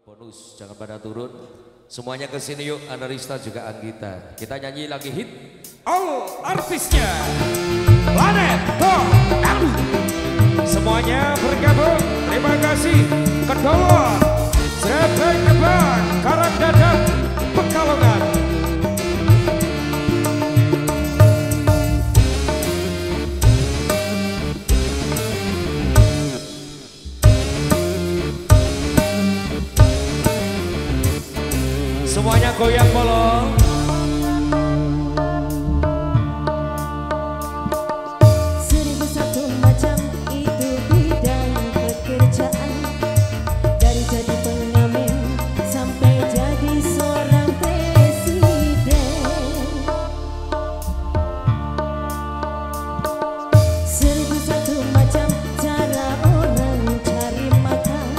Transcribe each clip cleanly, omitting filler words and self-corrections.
Bonus, jangan pada turun. Semuanya ke sini yuk, Analista juga Anggita. Kita nyanyi lagi hit. All artisnya Planet Top. Semuanya bergabung. Terima kasih. Kedua, Zebek Kebang, Karangdadak, Pekalongan. Semuanya goyang bolong. Seribu satu macam itu bidang pekerjaan, dari jadi pengamen sampai jadi seorang presiden. Seribu satu macam cara orang cari makan,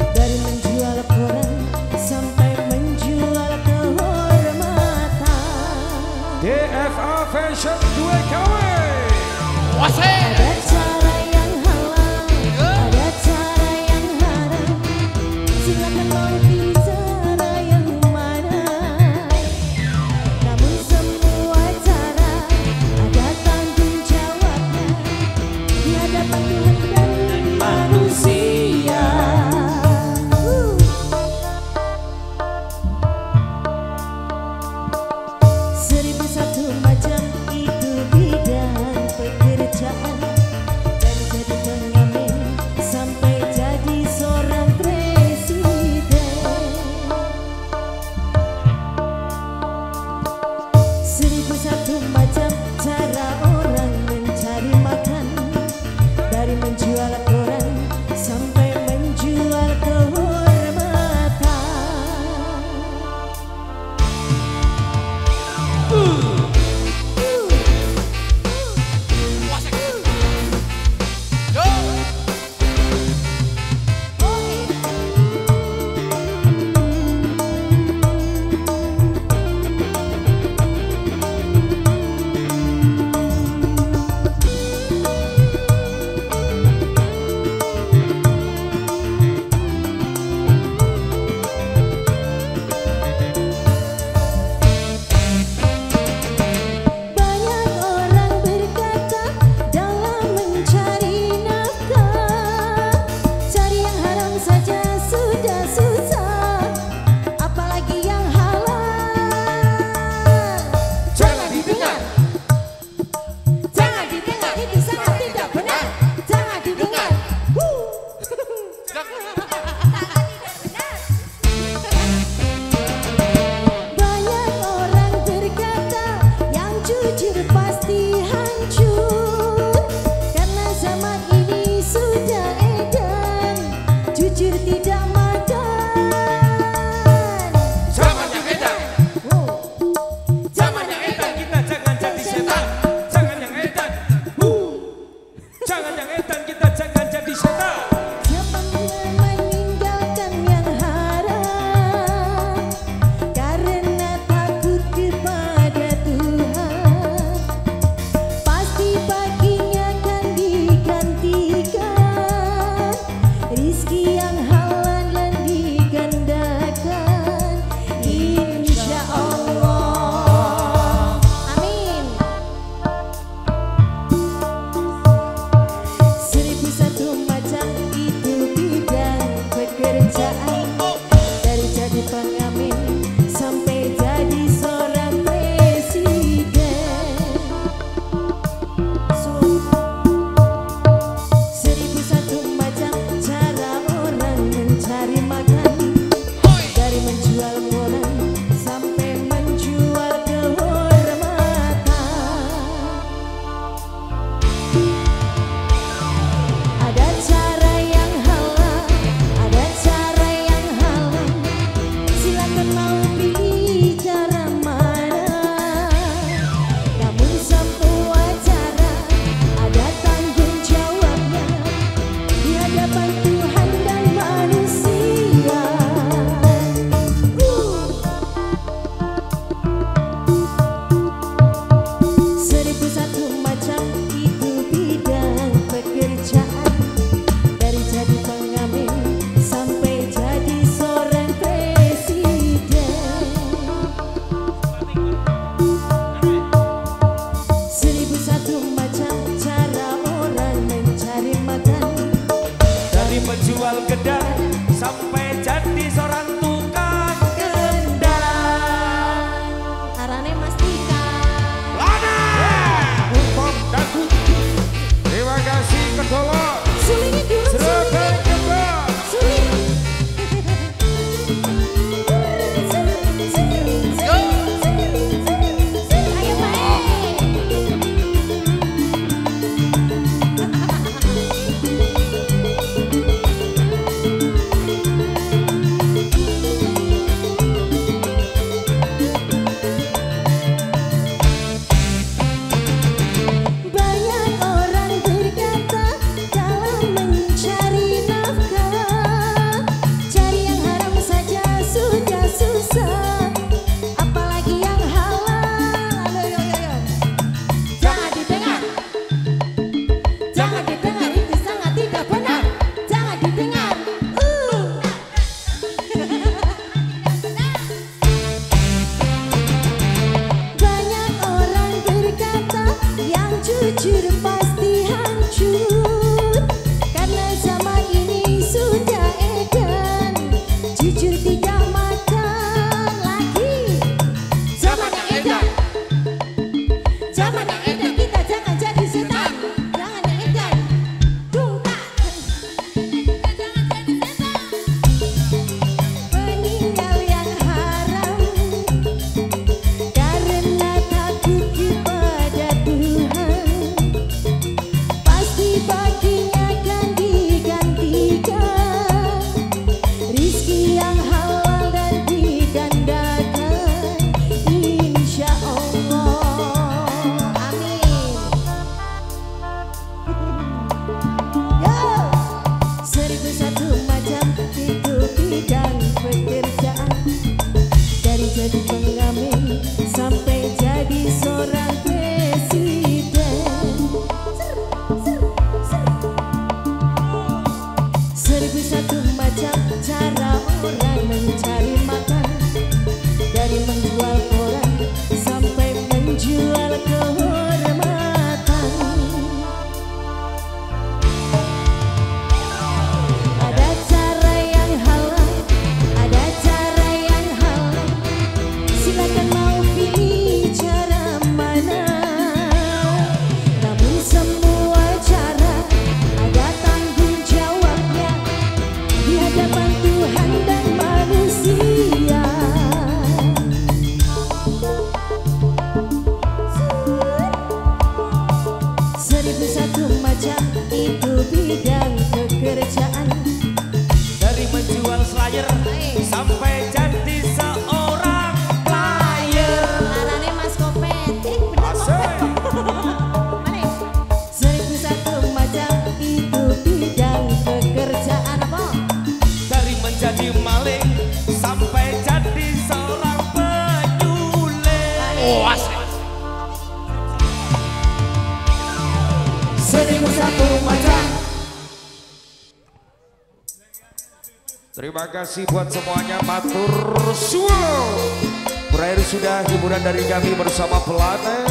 dari menjual koran sampai DFA Fashion 2KW. Ada cara yang halal, ada cara yang haram. Silakan mau pilih cara yang mana. Namun semua cara ada tanggung jawabnya di hadapan Tuhan dan manusia. Seribu satu macam itu bidang pekerjaan, dari jadi pengamen sampai jadi seorang presiden. bidang pekerjaan. Dari jadi pengamen sampai jadi seorang presiden. Seribu satu macam cara orang mencari makan. Dari menjual koran sampai menjual kehormatan. Ada cara yang halal, ada cara yang halal. Silakan mau pilih cara mana. Namun semua cara ada tanggung jawabnya di hadapan Tuhan dan manusia. Seribu satu macam itu bidang pekerjaan. Dari menjual slayer sampai jadi seorang player. Arane Mas Kopet. Asik. Seribu satu macam itu bidang pekerjaan apa? Dari menjadi maling sampai jadi seorang penyuling. Oh, asik. Seribu satu macam. Terima kasih buat semuanya, matur suwun. Berakhir sudah hiburan dari kami bersama Planet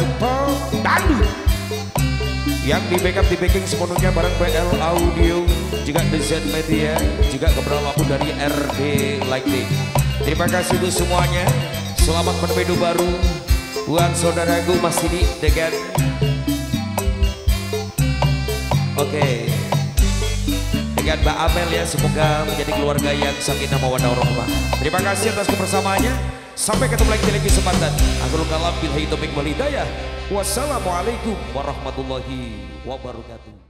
Dangdut yang di backing sepenuhnya bareng BL Audio, juga desain media, juga keberadaan waktu dari RD Lighting. Terima kasih untuk semuanya. Selamat menemui baru buat saudaraku Mas Didi dengan dengan Mbak Amel ya, semoga menjadi keluarga yang sakinah mawaddah warahmah. Terima kasih atas kebersamaannya. Sampai ketemu lagi di kesempatan. Akhirul kalam bil hidayah wal hidayah. Wassalamualaikum warahmatullahi wabarakatuh.